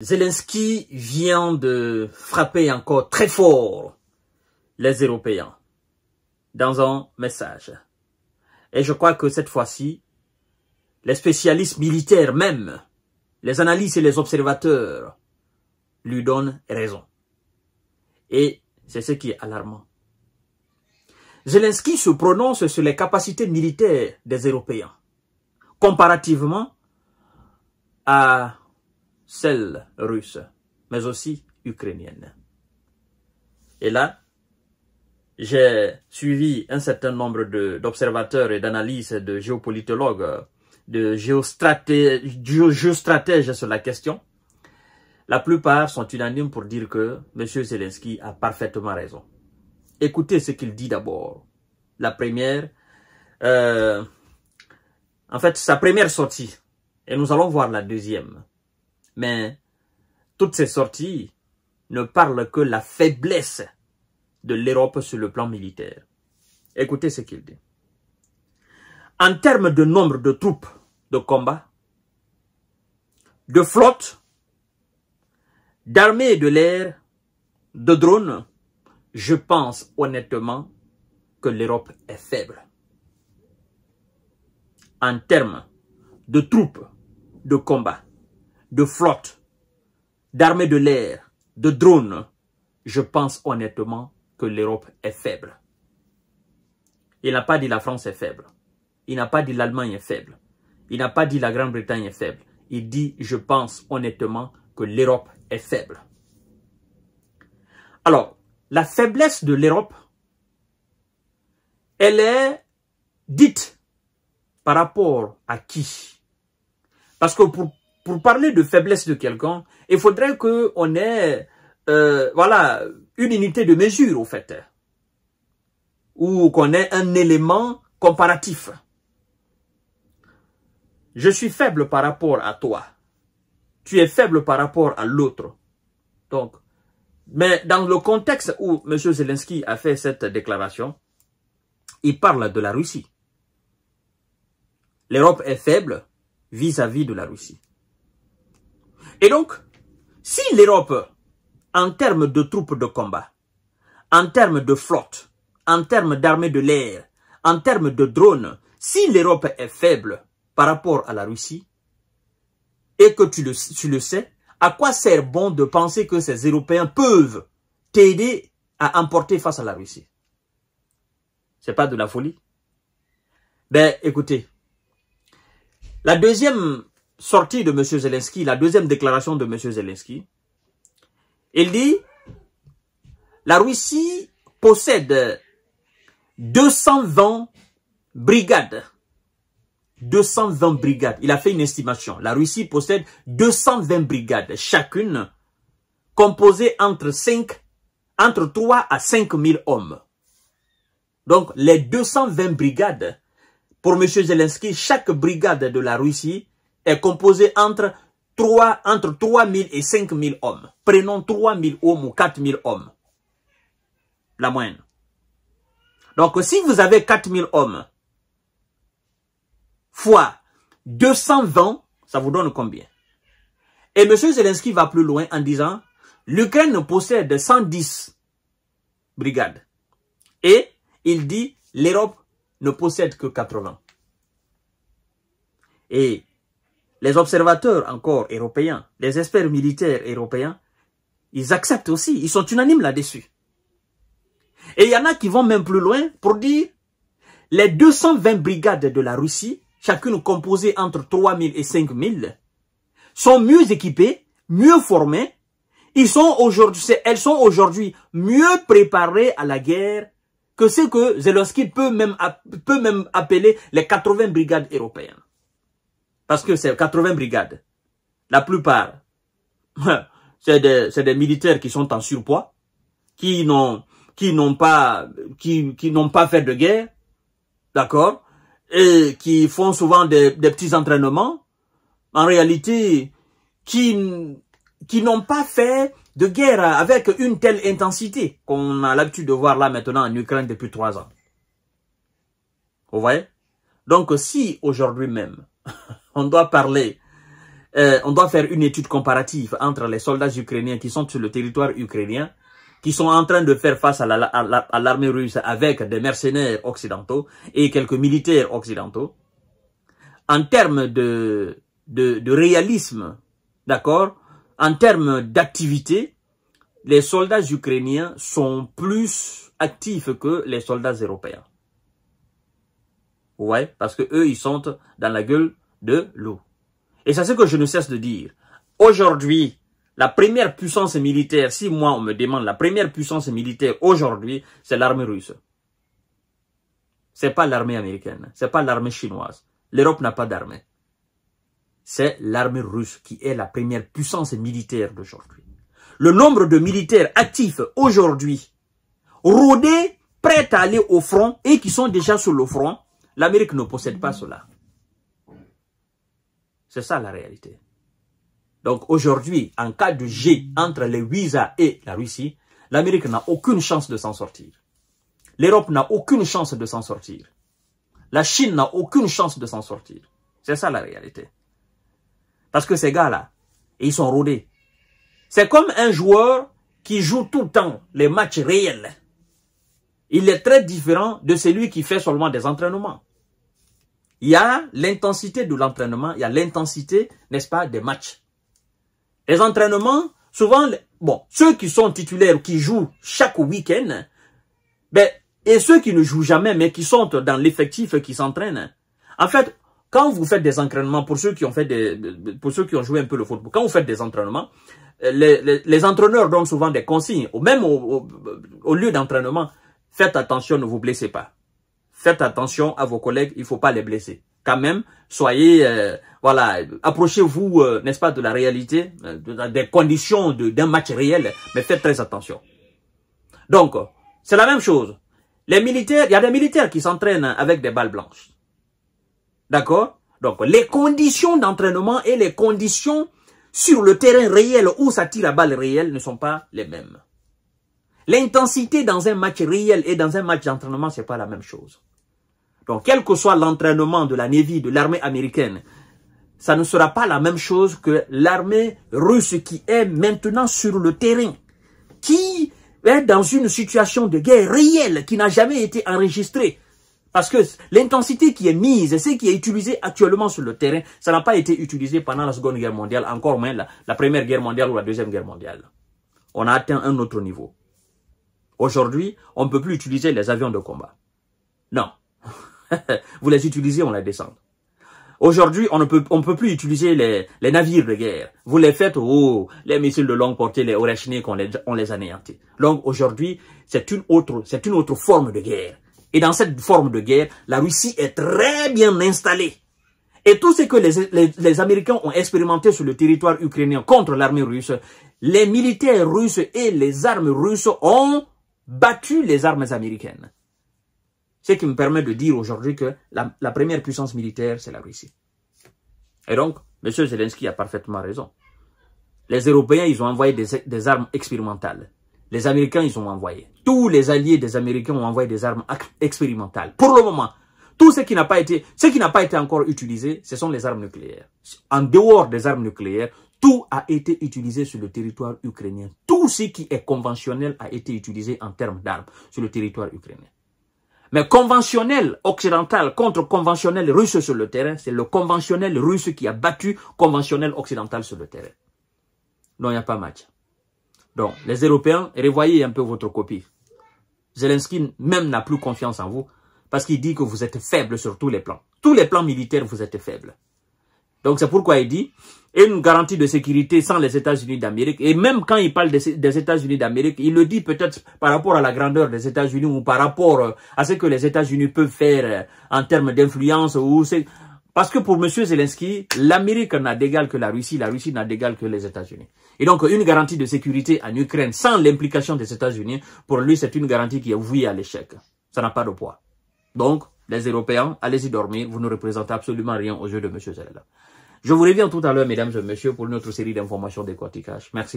Zelensky vient de frapper encore très fort les Européens dans un message. Et je crois que cette fois-ci, les spécialistes militaires même, les analystes et les observateurs lui donnent raison. Et c'est ce qui est alarmant. Zelensky se prononce sur les capacités militaires des Européens, comparativement à celles russes, mais aussi ukrainiennes. Et là, j'ai suivi un certain nombre d'observateurs et d'analystes, de géopolitologues, de géostratèges sur la question. La plupart sont unanimes pour dire que M. Zelensky a parfaitement raison. Écoutez ce qu'il dit d'abord. La première, en fait, sa première sortie. Et nous allons voir la deuxième. Mais toutes ces sorties ne parlent que la faiblesse de l'Europe sur le plan militaire. Écoutez ce qu'il dit. En termes de nombre de troupes de combat, de flotte, d'armée de l'air, de drones, je pense honnêtement que l'Europe est faible. En termes de troupes de combat, de flotte, d'armée de l'air, de drones, je pense honnêtement que l'Europe est faible. Il n'a pas dit la France est faible. Il n'a pas dit l'Allemagne est faible. Il n'a pas dit la Grande-Bretagne est faible. Il dit, je pense honnêtement que l'Europe est faible. Alors, la faiblesse de l'Europe, elle est dite par rapport à qui? Parce que pour parler de faiblesse de quelqu'un, il faudrait qu'on ait voilà, une unité de mesure, au fait. Ou qu'on ait un élément comparatif. Je suis faible par rapport à toi. Tu es faible par rapport à l'autre. Donc, mais dans le contexte où M. Zelensky a fait cette déclaration, il parle de la Russie. L'Europe est faible vis-à-vis de la Russie. Et donc, si l'Europe, en termes de troupes de combat, en termes de flotte, en termes d'armée de l'air, en termes de drones, si l'Europe est faible par rapport à la Russie, et que tu le sais, à quoi sert bon de penser que ces Européens peuvent t'aider à emporter face à la Russie? C'est pas de la folie? Ben, écoutez, la deuxième sortie de M. Zelensky, la deuxième déclaration de M. Zelensky, il dit, la Russie possède 220 brigades. 220 brigades. Il a fait une estimation. La Russie possède 220 brigades, chacune composée entre 3 à 5 000 hommes. Donc, les 220 brigades, pour M. Zelensky, chaque brigade de la Russie est composée entre 3 000 et 5 000 hommes. Prenons 3 000 hommes ou 4 000 hommes. La moyenne. Donc, si vous avez 4 000 hommes, fois 220, ça vous donne combien? Et M. Zelensky va plus loin en disant, l'Ukraine possède 110 brigades. Et il dit, l'Europe ne possède que 80. Et les observateurs encore européens, les experts militaires européens, ils acceptent aussi, ils sont unanimes là-dessus. Et il y en a qui vont même plus loin pour dire, les 220 brigades de la Russie, chacune composée entre 3 000 et 5 000, sont mieux équipées, mieux formées. Elles sont aujourd'hui mieux préparées à la guerre que ce que Zelensky peut même appeler les 80 brigades européennes. Parce que c'est 80 brigades. La plupart, c'est des militaires qui sont en surpoids, qui n'ont pas fait de guerre, d'accord, et qui font souvent des petits entraînements, en réalité, qui n'ont pas fait de guerre avec une telle intensité qu'on a l'habitude de voir là maintenant en Ukraine depuis 3 ans. Vous voyez? Donc si aujourd'hui même, on doit parler on doit faire une étude comparative entre les soldats ukrainiens qui sont sur le territoire ukrainien, qui sont en train de faire face à l'armée russe avec des mercenaires occidentaux et quelques militaires occidentaux. En termes de réalisme, d'accord, en termes d'activité, les soldats ukrainiens sont plus actifs que les soldats européens. Ouais, parce que eux, ils sont dans la gueule de l'eau. Et c'est ce que je ne cesse de dire. Aujourd'hui, la première puissance militaire, si moi on me demande la première puissance militaire aujourd'hui, c'est l'armée russe. C'est pas l'armée américaine, c'est pas l'armée chinoise. L'Europe n'a pas d'armée. C'est l'armée russe qui est la première puissance militaire d'aujourd'hui. Le nombre de militaires actifs aujourd'hui, rodés, prêts à aller au front et qui sont déjà sur le front, l'Amérique ne possède pas cela. C'est ça la réalité. Donc aujourd'hui, en cas de jet entre les USA et la Russie, l'Amérique n'a aucune chance de s'en sortir. L'Europe n'a aucune chance de s'en sortir. La Chine n'a aucune chance de s'en sortir. C'est ça la réalité. Parce que ces gars-là, ils sont rodés. C'est comme un joueur qui joue tout le temps les matchs réels. Il est très différent de celui qui fait seulement des entraînements. Il y a l'intensité de l'entraînement, il y a l'intensité, n'est-ce pas, des matchs. Les entraînements, souvent, bon, ceux qui sont titulaires, qui jouent chaque week-end, ben, et ceux qui ne jouent jamais, mais qui sont dans l'effectif, qui s'entraînent. En fait, quand vous faites des entraînements, pour ceux qui ont fait pour ceux qui ont joué un peu le football, quand vous faites des entraînements, les entraîneurs donnent souvent des consignes, même au lieu d'entraînement. Faites attention, ne vous blessez pas. Faites attention à vos collègues, il ne faut pas les blesser. Quand même, soyez, voilà, approchez-vous, n'est-ce pas, de la réalité, des conditions d'un match réel, mais faites très attention. Donc, c'est la même chose. Les militaires, il y a des militaires qui s'entraînent avec des balles blanches. D'accord? Donc, les conditions d'entraînement et les conditions sur le terrain réel où ça tire à balles réelles ne sont pas les mêmes. L'intensité dans un match réel et dans un match d'entraînement, c'est pas la même chose. Donc, quel que soit l'entraînement de la Navy, de l'armée américaine, ça ne sera pas la même chose que l'armée russe qui est maintenant sur le terrain, qui est dans une situation de guerre réelle, qui n'a jamais été enregistrée. Parce que l'intensité qui est mise, ce qui est utilisé actuellement sur le terrain, ça n'a pas été utilisé pendant la Seconde Guerre mondiale, encore moins la Première Guerre mondiale ou la Deuxième Guerre mondiale. On a atteint un autre niveau. Aujourd'hui, on ne peut plus utiliser les avions de combat. Non. Vous les utilisez, on les descend. Aujourd'hui, on ne peut plus utiliser les navires de guerre. Vous les faites, oh, les missiles de longue portée, les Oreshnik, on les anéantit. Donc aujourd'hui, c'est une autre forme de guerre. Et dans cette forme de guerre, la Russie est très bien installée. Et tout ce que les Américains ont expérimenté sur le territoire ukrainien contre l'armée russe, les militaires russes et les armes russes ont battu les armes américaines. Ce qui me permet de dire aujourd'hui que la première puissance militaire, c'est la Russie. Et donc, M. Zelensky a parfaitement raison. Les Européens, ils ont envoyé des armes expérimentales. Les Américains, ils ont envoyé. Tous les alliés des Américains ont envoyé des armes expérimentales. Pour le moment, tout ce qui n'a pas été encore utilisé, ce sont les armes nucléaires. En dehors des armes nucléaires, tout a été utilisé sur le territoire ukrainien. Tout ce qui est conventionnel a été utilisé en termes d'armes sur le territoire ukrainien. Mais conventionnel occidental contre conventionnel russe sur le terrain, c'est le conventionnel russe qui a battu conventionnel occidental sur le terrain. Donc, il n'y a pas match. Donc, les Européens, revoyez un peu votre copie. Zelensky même n'a plus confiance en vous parce qu'il dit que vous êtes faible sur tous les plans. Tous les plans militaires, vous êtes faible. Donc, c'est pourquoi il dit une garantie de sécurité sans les États-Unis d'Amérique. Et même quand il parle des États-Unis d'Amérique, il le dit peut-être par rapport à la grandeur des États-Unis ou par rapport à ce que les États-Unis peuvent faire en termes d'influence. Parce que pour M. Zelensky, l'Amérique n'a d'égal que la Russie n'a d'égal que les États-Unis. Et donc, une garantie de sécurité en Ukraine sans l'implication des États-Unis, pour lui, c'est une garantie qui est vouée à l'échec. Ça n'a pas de poids. Donc, les Européens, allez-y dormir, vous ne représentez absolument rien aux yeux de M. Zelensky. Je vous reviens tout à l'heure, mesdames et messieurs, pour une autre série d'informations décortiquage. Merci beaucoup.